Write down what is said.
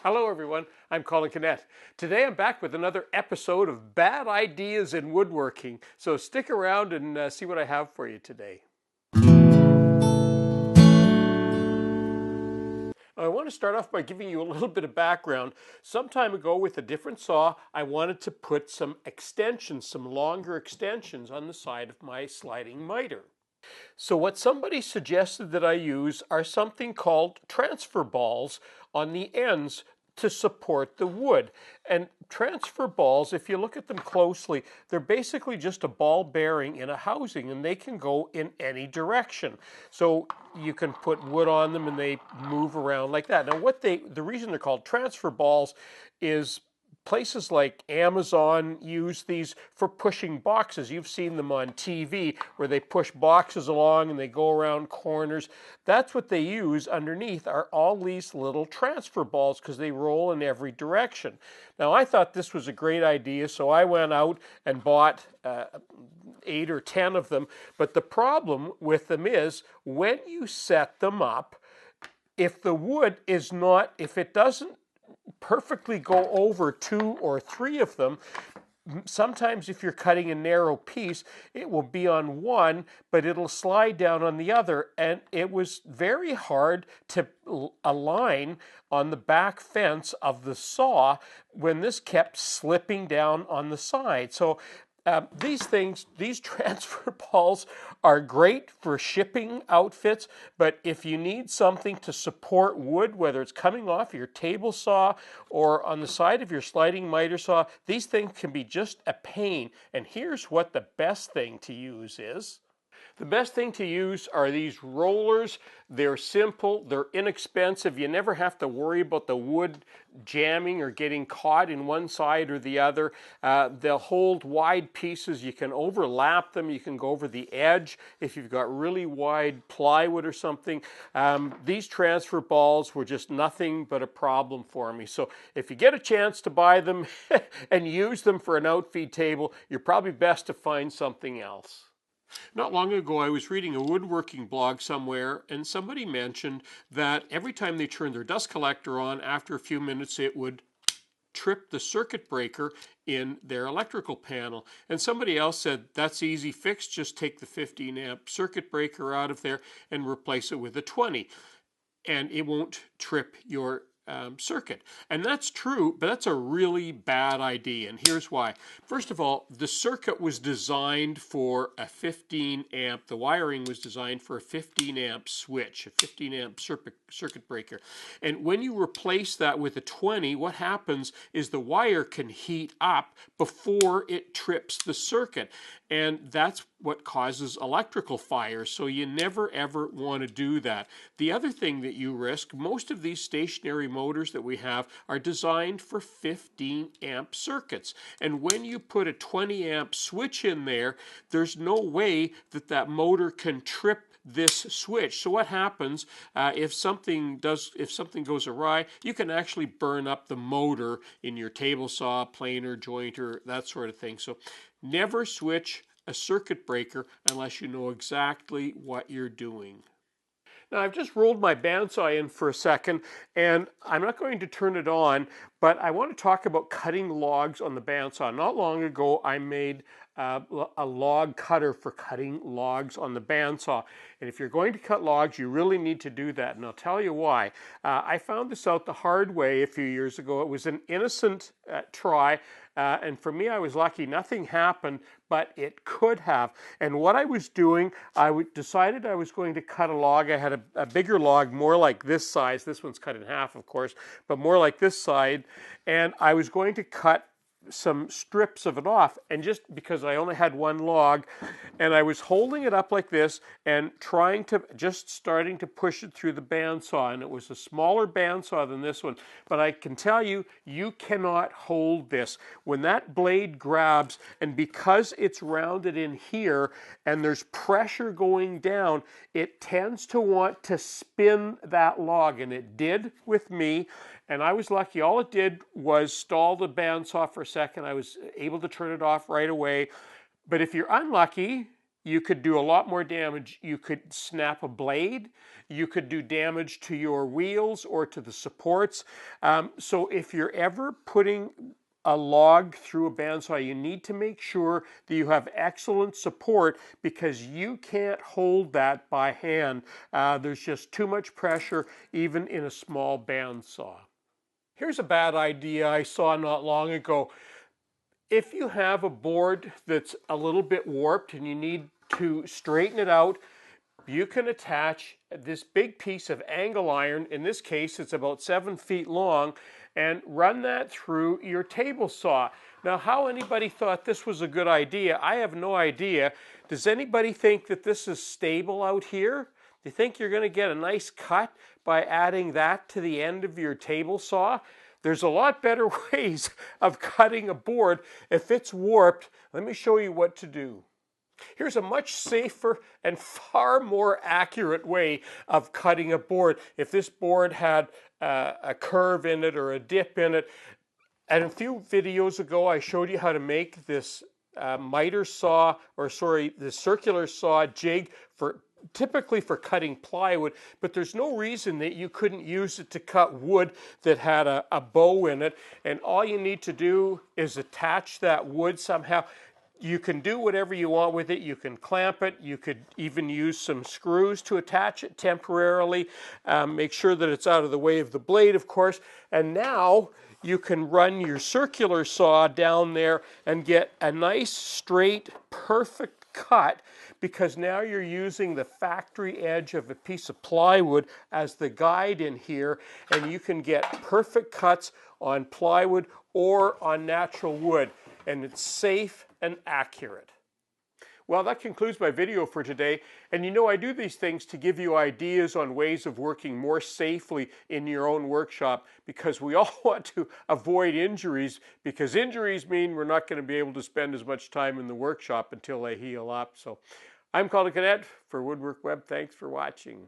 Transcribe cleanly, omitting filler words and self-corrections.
Hello everyone, I'm Colin Kinnett. Today I'm back with another episode of Bad Ideas in Woodworking, so stick around and see what I have for you today. I want to start off by giving you a little bit of background. Some time ago with a different saw, I wanted to put some extensions, some longer extensions on the side of my sliding miter. So what somebody suggested that I use are something called transfer balls on the ends to support the wood. And transfer balls, if you look at them closely, they're basically just a ball bearing in a housing, and they can go in any direction. So you can put wood on them and they move around like that. Now the reason they're called transfer balls is places like Amazon use these for pushing boxes. You've seen them on TV where they push boxes along and they go around corners. That's what they use underneath are all these little transfer balls because they roll in every direction. Now I thought this was a great idea, so I went out and bought 8 or 10 of them. But the problem with them is when you set them up, if the wood is not, if it doesn't perfectly go over 2 or 3 of them, sometimes if you're cutting a narrow piece, it will be on one, but it'll slide down on the other. And it was very hard to align on the back fence of the saw when this kept slipping down on the side. So these transfer balls are great for shipping outfits, but if you need something to support wood, whether it's coming off your table saw or on the side of your sliding miter saw, these things can be just a pain. And here's what the best thing to use is. The best thing to use are these rollers. They're simple, they're inexpensive. You never have to worry about the wood jamming or getting caught in one side or the other. They'll hold wide pieces. You can overlap them. You can go over the edge if you've got really wide plywood or something. These transfer balls were just nothing but a problem for me. So if you get a chance to buy them and use them for an outfeed table, you're probably best to find something else. Not long ago, I was reading a woodworking blog somewhere, and somebody mentioned that every time they turned their dust collector on, after a few minutes, it would trip the circuit breaker in their electrical panel. And somebody else said, that's easy fix, just take the 15 amp circuit breaker out of there and replace it with a 20, and it won't trip your circuit. And that's true, but that's a really bad idea, and here's why. First of all, the circuit was designed for a 15 amp, the wiring was designed for a 15 amp switch, a 15 amp circuit breaker. And when you replace that with a 20, what happens is the wire can heat up before it trips the circuit. And that's what causes electrical fires, so you never ever want to do that. The other thing that you risk, most of these stationary motors that we have are designed for 15 amp circuits. And when you put a 20 amp switch in there, there's no way that that motor can trip this switch. So what happens if something goes awry, you can actually burn up the motor in your table saw, planer, jointer, that sort of thing. So never switch a circuit breaker unless you know exactly what you're doing. Now I've just rolled my bandsaw in for a second, and I'm not going to turn it on, but I want to talk about cutting logs on the bandsaw. Not long ago I made a log cutter for cutting logs on the bandsaw. And if you're going to cut logs, you really need to do that, and I'll tell you why. I found this out the hard way a few years ago. It was an innocent try, and for me, I was lucky. Nothing happened, but it could have. And what I was doing, I decided I was going to cut a log. I had a bigger log, more like this size. This one's cut in half, of course, but more like this side. And I was going to cut some strips of it off, and just because I only had one log, and I was holding it up like this and starting to push it through the bandsaw, and it was a smaller bandsaw than this one, but I can tell you, you cannot hold this. When that blade grabs, and because it's rounded in here and there's pressure going down, it tends to want to spin that log, and it did with me. And I was lucky. All it did was stall the bandsaw for a second. I was able to turn it off right away. But if you're unlucky, you could do a lot more damage. You could snap a blade, you could do damage to your wheels or to the supports. So if you're ever putting a log through a bandsaw, you need to make sure that you have excellent support, because you can't hold that by hand. There's just too much pressure even in a small bandsaw. Here's a bad idea I saw not long ago. If you have a board that's a little bit warped and you need to straighten it out, you can attach this big piece of angle iron, in this case it's about 7 feet long, and run that through your table saw. Now, how anybody thought this was a good idea, I have no idea. Does anybody think that this is stable out here? Do you think you're going to get a nice cut by adding that to the end of your table saw? There's a lot better ways of cutting a board if it's warped. Let me show you what to do. Here's a much safer and far more accurate way of cutting a board. If this board had a curve in it or a dip in it, and a few videos ago I showed you how to make this miter saw, or sorry, the circular saw jig typically for cutting plywood, but there's no reason that you couldn't use it to cut wood that had a bow in it. And all you need to do is attach that wood somehow. You can do whatever you want with it. You can clamp it. You could even use some screws to attach it temporarily. Make sure that it's out of the way of the blade, of course. And now you can run your circular saw down there and get a nice, straight, perfect cut, because now you're using the factory edge of a piece of plywood as the guide in here, and you can get perfect cuts on plywood or on natural wood, and it's safe and accurate. Well, that concludes my video for today. And you know, I do these things to give you ideas on ways of working more safely in your own workshop, because we all want to avoid injuries, because injuries mean we're not going to be able to spend as much time in the workshop until they heal up. So I'm Colin Cadet for WoodWorkWeb. Thanks for watching.